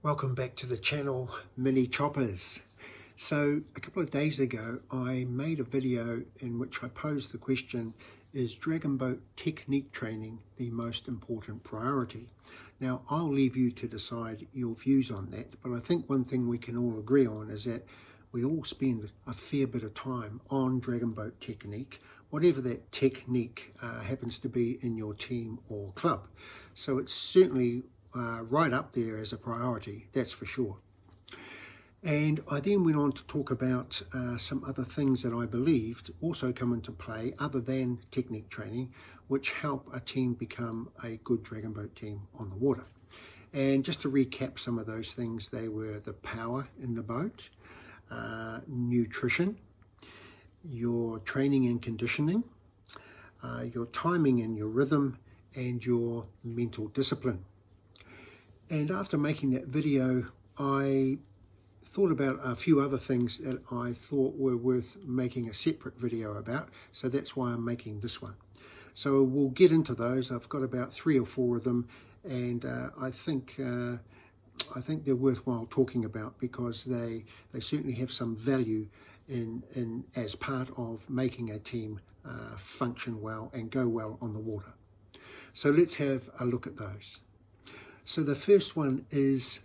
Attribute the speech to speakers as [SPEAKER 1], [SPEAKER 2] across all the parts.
[SPEAKER 1] Welcome back to the channel, Mini Choppers. So a couple of days ago I made a video in which I posed the question, is dragon boat technique training the most important priority? Now I'll leave you to decide your views on that, but I think one thing we can all agree on is that we all spend a fair bit of time on dragon boat technique, whatever that technique happens to be in your team or club. So it's certainly right up there as a priority, that's for sure. And I then went on to talk about some other things that I believed also come into play other than technique training, which help a team become a good dragon boat team on the water. And just to recap some of those things, they were the power in the boat, nutrition, your training and conditioning, your timing and your rhythm, and your mental discipline. And after making that video, I thought about a few other things that I thought were worth making a separate video about. So that's why I'm making this one. So we'll get into those. I've got about 3 or 4 of them, and I think they're worthwhile talking about because they certainly have some value in as part of making a team function well and go well on the water. So let's have a look at those. So the first one is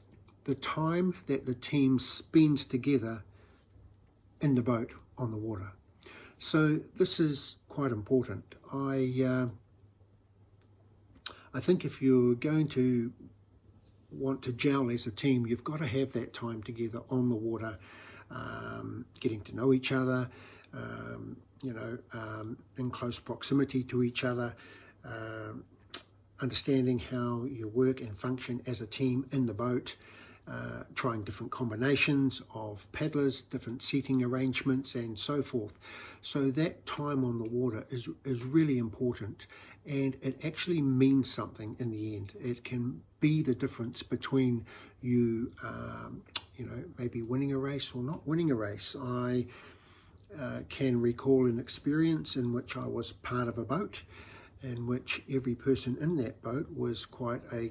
[SPEAKER 1] the time that the team spends together in the boat on the water. So this is quite important. I think if you're going to want to gel as a team, you've got to have that time together on the water, getting to know each other, in close proximity to each other, understanding how you work and function as a team in the boat, trying different combinations of paddlers, different seating arrangements and so forth. So that time on the water is really important, and it actually means something in the end. It can be the difference between you, maybe winning a race or not winning a race. I can recall an experience in which I was part of a boat in which every person in that boat was quite a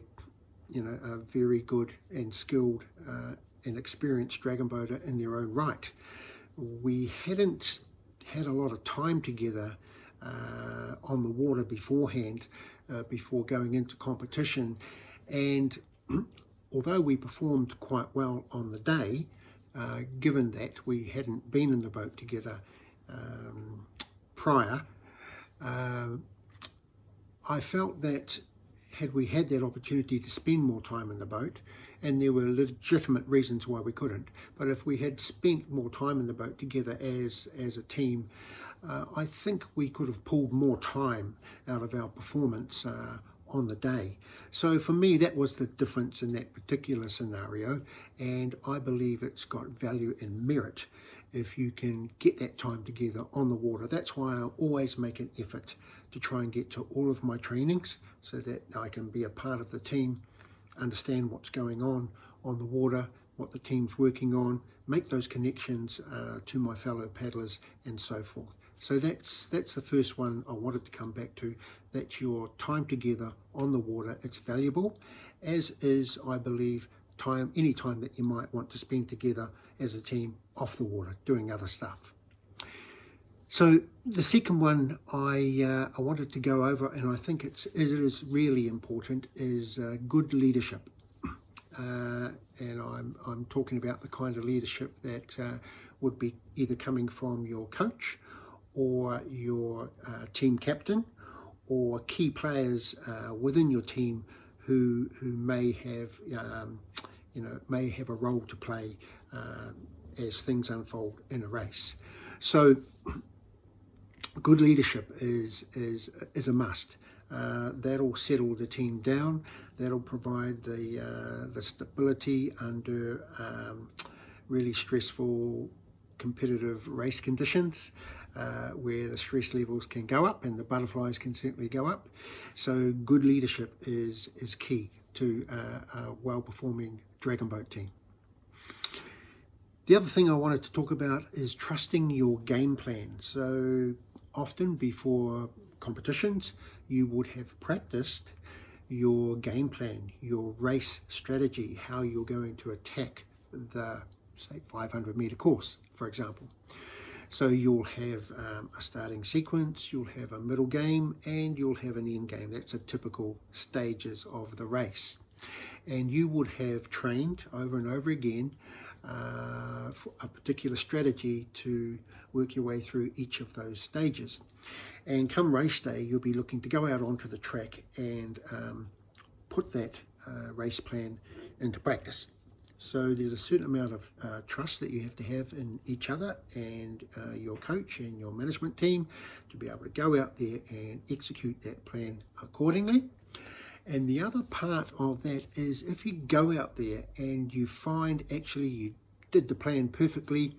[SPEAKER 1] very good and skilled and experienced dragon boater in their own right. We hadn't had a lot of time together on the water beforehand, before going into competition, and although we performed quite well on the day, given that we hadn't been in the boat together prior, I felt that had we had that opportunity to spend more time in the boat, and there were legitimate reasons why we couldn't, but if we had spent more time in the boat together as a team, I think we could have pulled more time out of our performance on the day. So for me, that was the difference in that particular scenario, and I believe it's got value and merit if you can get that time together on the water. That's why I always make an effort to try and get to all of my trainings so that I can be a part of the team, understand what's going on the water, what the team's working on, make those connections to my fellow paddlers and so forth. So that's the first one I wanted to come back to. That's your time together on the water. It's valuable, as is, I believe, any time that you might want to spend together as a team off the water doing other stuff. So the second one I wanted to go over, and I think it is really important, is good leadership. And I'm talking about the kind of leadership that would be either coming from your coach or your team captain or key players within your team who may have a role to play as things unfold in a race. So good leadership is a must. That'll settle the team down. That'll provide the stability under really stressful competitive race conditions, where the stress levels can go up and the butterflies can certainly go up. So good leadership is key to a well-performing dragon boat team. The other thing I wanted to talk about is trusting your game plan. So often before competitions, you would have practiced your game plan, your race strategy, how you're going to attack the, say, 500 meter course, for example. So you'll have a starting sequence, you'll have a middle game, and you'll have an end game. That's the typical stages of the race. And you would have trained over and over again for a particular strategy to work your way through each of those stages. And come race day, you'll be looking to go out onto the track and put that race plan into practice. So there's a certain amount of trust that you have to have in each other and your coach and your management team to be able to go out there and execute that plan accordingly. And the other part of that is if you go out there and you find actually you did the plan perfectly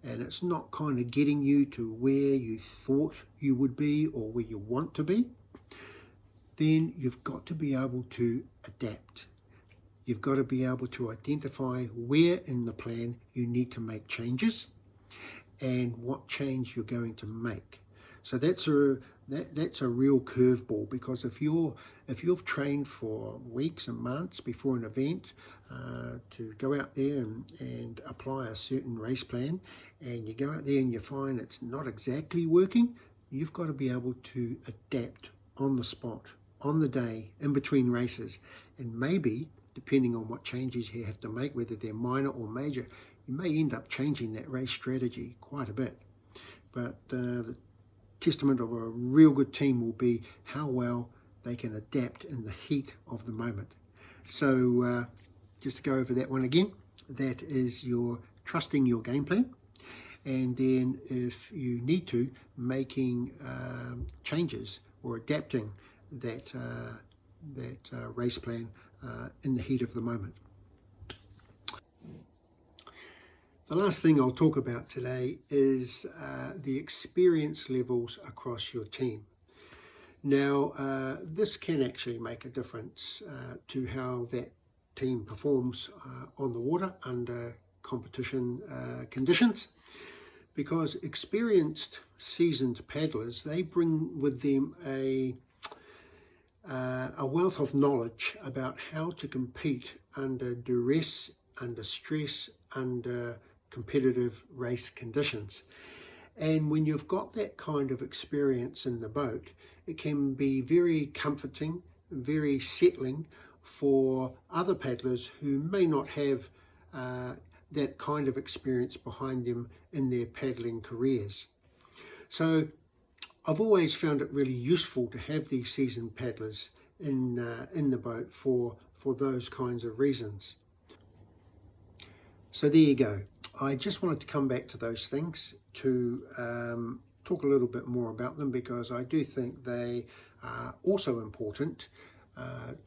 [SPEAKER 1] and it's not kind of getting you to where you thought you would be or where you want to be, then you've got to be able to adapt. You've got to be able to identify where in the plan you need to make changes and what change you're going to make. So that's a real curveball, because if you've trained for weeks and months before an event to go out there and apply a certain race plan, and you go out there and you find it's not exactly working, you've got to be able to adapt on the spot, on the day, in between races, and maybe, depending on what changes you have to make, whether they're minor or major, you may end up changing that race strategy quite a bit. But the testament of a real good team will be how well they can adapt in the heat of the moment. So just to go over that one again, that is your trusting your game plan, and then if you need to, making changes or adapting that race plan in the heat of the moment. The last thing I'll talk about today is the experience levels across your team. Now, this can actually make a difference to how that team performs on the water under competition conditions, because experienced, seasoned paddlers, they bring with them a wealth of knowledge about how to compete under duress, under stress, under competitive race conditions. And when you've got that kind of experience in the boat, it can be very comforting, very settling for other paddlers who may not have that kind of experience behind them in their paddling careers. So I've always found it really useful to have these seasoned paddlers in the boat for those kinds of reasons. So there you go. I just wanted to come back to those things to talk a little bit more about them, because I do think they are also important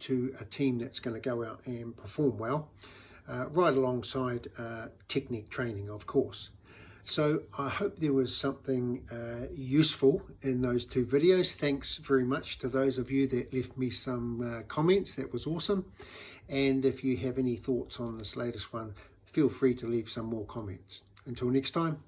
[SPEAKER 1] to a team that's going to go out and perform well, right alongside technique training, of course. So I hope there was something useful in those two videos. Thanks very much to those of you that left me some comments. That was awesome. And if you have any thoughts on this latest one, feel free to leave some more comments. Until next time.